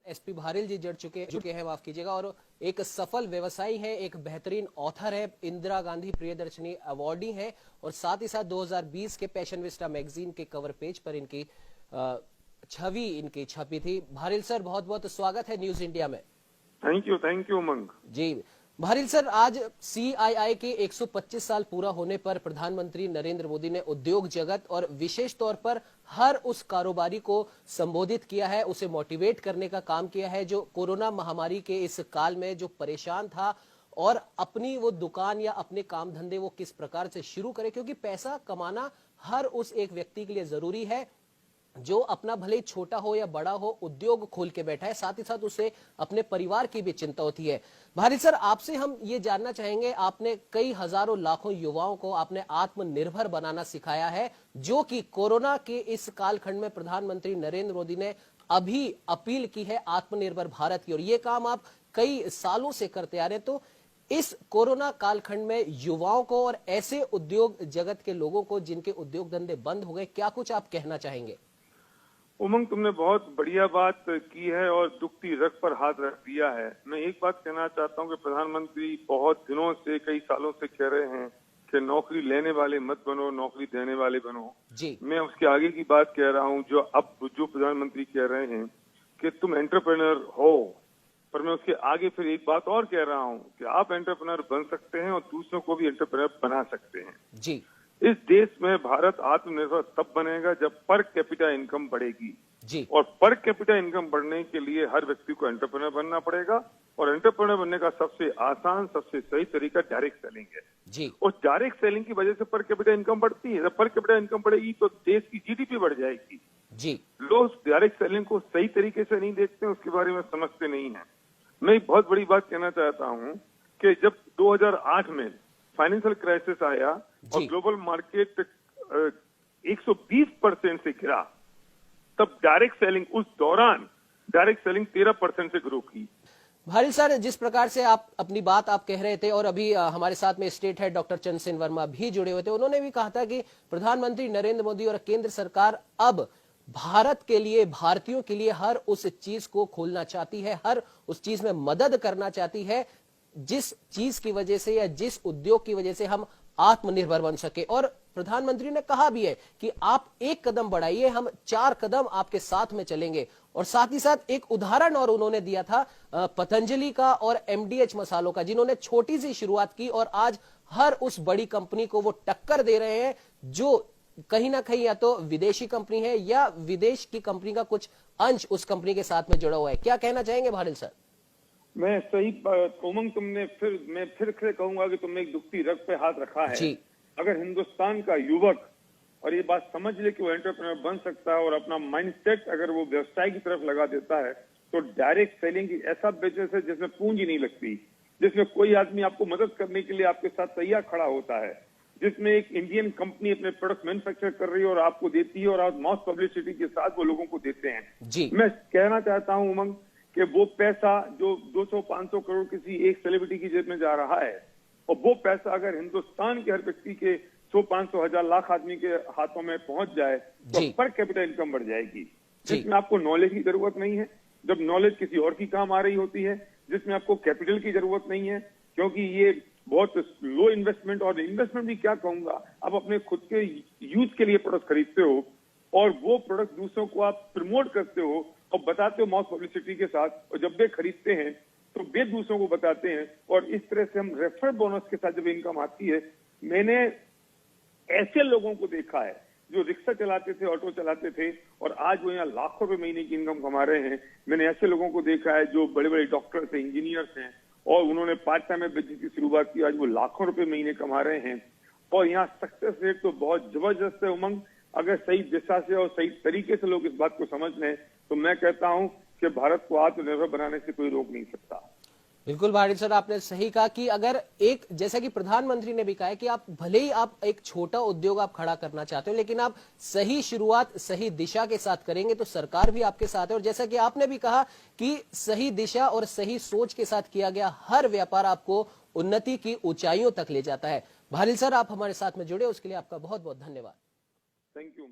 SP Bharill जी जुड़ चुके हैं, माफ कीजिएगा, और एक सफल व्यवसायी है, एक बेहतरीन ऑथर है, इंदिरा गांधी प्रियदर्शनी अवार्डी है, और साथ ही साथ 2020 के पैशनविस्टा मैगजीन के कवर पेज पर इनकी छवि इनकी छपी थी। भारिल सर, बहुत बहुत स्वागत है न्यूज इंडिया में। Thank you Umang ji. Bharil sir, आज सीआईआई के 125 साल पूरा होने पर प्रधानमंत्री नरेंद्र मोदी ने उद्योग जगत और विशेष तौर पर हर उस कारोबारी को संबोधित किया है, उसे मोटिवेट करने का काम किया है जो कोरोना महामारी के इस काल में जो परेशान था, और अपनी वो दुकान या अपने काम धंधे वो किस प्रकार से शुरू करे, क्योंकि पैसा कमाना हर उस एक व्यक्ति के लिए जरूरी है जो अपना भले छोटा हो या बड़ा हो उद्योग खोल के बैठा है, साथ ही साथ उसे अपने परिवार की भी चिंता होती है। भारिल सर, आपसे हम ये जानना चाहेंगे, आपने कई हजारों लाखों युवाओं को आपने आत्मनिर्भर बनाना सिखाया है, जो कि कोरोना के इस कालखंड में प्रधानमंत्री नरेंद्र मोदी ने अभी अपील की है आत्मनिर्भर भारत की, और ये काम आप कई सालों से करते आ रहे हैं। तो इस कोरोना कालखंड में युवाओं को और ऐसे उद्योग जगत के लोगों को जिनके उद्योग धंधे बंद हो गए, क्या कुछ आप कहना चाहेंगे? उमंग, तुमने बहुत बढ़िया बात की है और दुखती रग पर हाथ रख दिया है। मैं एक बात कहना चाहता हूं कि प्रधानमंत्री बहुत दिनों से, कई सालों से कह रहे हैं कि नौकरी लेने वाले मत बनो, नौकरी देने वाले बनो जी। मैं उसके आगे की बात कह रहा हूं, जो प्रधानमंत्री कह रहे हैं कि तुम एंटरप्रेन्योर हो, पर मैं उसके आगे फिर एक बात और कह रहा हूं कि आप एंटरप्रेन्योर बन सकते हैं और दूसरों को भी एंटरप्रेन्योर बना सकते हैं जी। इस देश में भारत आत्मनिर्भर तब बनेगा जब पर कैपिटा इनकम बढ़ेगी जी। और पर कैपिटा इनकम बढ़ने के लिए हर व्यक्ति को एंटरप्रेन्योर बनना पड़ेगा, और एंटरप्रेन्योर बनने का सबसे आसान, सबसे सही तरीका डायरेक्ट सेलिंग है जी। और डायरेक्ट सेलिंग की वजह से पर कैपिटा इनकम बढ़ती है। जब पर कैपिटा इनकम बढ़ेगी तो देश की जीडीपी बढ़ जाएगी जी। लोग डायरेक्ट सेलिंग को सही तरीके से नहीं देखते, उसके बारे में समझते नहीं है। मैं एक बहुत बड़ी बात कहना चाहता हूँ कि जब 2008 में फाइनेंशियल क्राइसिस आया और ग्लोबल मार्केट 120% से गिरा, तब डायरेक्ट सेलिंग, उस दौरान डायरेक्ट सेलिंग 13% से ग्रो की। भारिल सर, जिस प्रकार से आप अपनी बात आप कह रहे थे, और अभी हमारे साथ में state head doctor Chandrasen Verma भी जुड़े हुए थे, उन्होंने भी कहा था कि प्रधानमंत्री नरेंद्र मोदी और केंद्र सरकार अब भारत के लिए, भारतीयों के लिए हर उस चीज को खोलना चाहती है, हर उस चीज में मदद करना चाहती है जिस चीज की वजह से या जिस उद्योग की वजह से हम आत्मनिर्भर बन सके। और प्रधानमंत्री ने कहा भी है कि आप एक कदम बढ़ाइए, हम 4 कदम आपके साथ में चलेंगे। और साथ ही साथ एक उदाहरण और उन्होंने दिया था पतंजलि का और एमडीएच मसालों का, जिन्होंने छोटी सी शुरुआत की और आज हर उस बड़ी कंपनी को वो टक्कर दे रहे हैं जो कहीं ना कहीं या तो विदेशी कंपनी है या विदेश की कंपनी का कुछ अंश उस कंपनी के साथ में जुड़ा हुआ है। क्या कहना चाहेंगे भारिल सर? मैं सही उमंग, मैं फिर कहूंगा कि तुमने एक दुखती रग पे हाथ रखा है जी। अगर हिंदुस्तान का युवक और ये बात समझ ले कि वो एंटरप्रेन्योर बन सकता है और अपना माइंडसेट अगर वो व्यवसाय की तरफ लगा देता है, तो डायरेक्ट सेलिंग की ऐसा बिजनेस है जिसमें पूंजी नहीं लगती, जिसमें कोई आदमी आपको मदद करने के लिए आपके साथ तैयार खड़ा होता है, जिसमें एक इंडियन कंपनी अपने प्रोडक्ट मैन्युफैक्चर कर रही है और आपको देती है और आप मॉस पब्लिसिटी के साथ वो लोगों को देते हैं जी। मैं कहना चाहता हूँ उमंग कि वो पैसा जो 200-500 करोड़ किसी एक सेलिब्रिटी की जेब में जा रहा है, और वो पैसा अगर हिंदुस्तान के हर व्यक्ति के 100-500 हजार लाख आदमी के हाथों में पहुंच जाए तो पर कैपिटल इनकम बढ़ जाएगी, जिसमें आपको नॉलेज की जरूरत नहीं है, जब नॉलेज किसी और की काम आ रही होती है, जिसमें आपको कैपिटल की जरूरत नहीं है, क्योंकि ये बहुत लो इन्वेस्टमेंट, और इन्वेस्टमेंट भी क्या कहूंगा, आप अपने खुद के यूज के लिए प्रोडक्ट खरीदते हो और वो प्रोडक्ट दूसरों को आप प्रमोट करते हो और बताते हो मॉस पब्लिसिटी के साथ, और जब वे खरीदते हैं तो वे दूसरों को बताते हैं, और इस तरह से हम रेफर बोनस के साथ जब इनकम आती है। मैंने ऐसे लोगों को देखा है जो रिक्शा चलाते थे, ऑटो चलाते थे, और आज वो यहाँ लाखों रुपए महीने की इनकम कमा रहे हैं। मैंने ऐसे लोगों को देखा है जो बड़े बड़े डॉक्टर्स हैं, इंजीनियर्स हैं, और उन्होंने पार्ट टाइम में बिजनेस की शुरुआत की, आज वो लाखों रुपए महीने कमा रहे हैं। और यहाँ सक्सेस रेट तो बहुत जबरदस्त है उमंग। अगर सही दिशा से और सही तरीके से लोग इस बात को समझ लें तो मैं कहता हूं कि भारत को आत्मनिर्भर बनाने से कोई रोक नहीं सकता। बिल्कुल भारिल सर, आपने सही कहा कि अगर एक, जैसा कि प्रधानमंत्री ने भी कहा है कि आप भले ही आप एक छोटा उद्योग आप खड़ा करना चाहते हो, लेकिन आप सही शुरुआत सही दिशा के साथ करेंगे तो सरकार भी आपके साथ है। और जैसा कि आपने भी कहा कि सही दिशा और सही सोच के साथ किया गया हर व्यापार आपको उन्नति की ऊंचाइयों तक ले जाता है। भारिल सर, आप हमारे साथ में जुड़े उसके लिए आपका बहुत बहुत धन्यवाद। Thank you.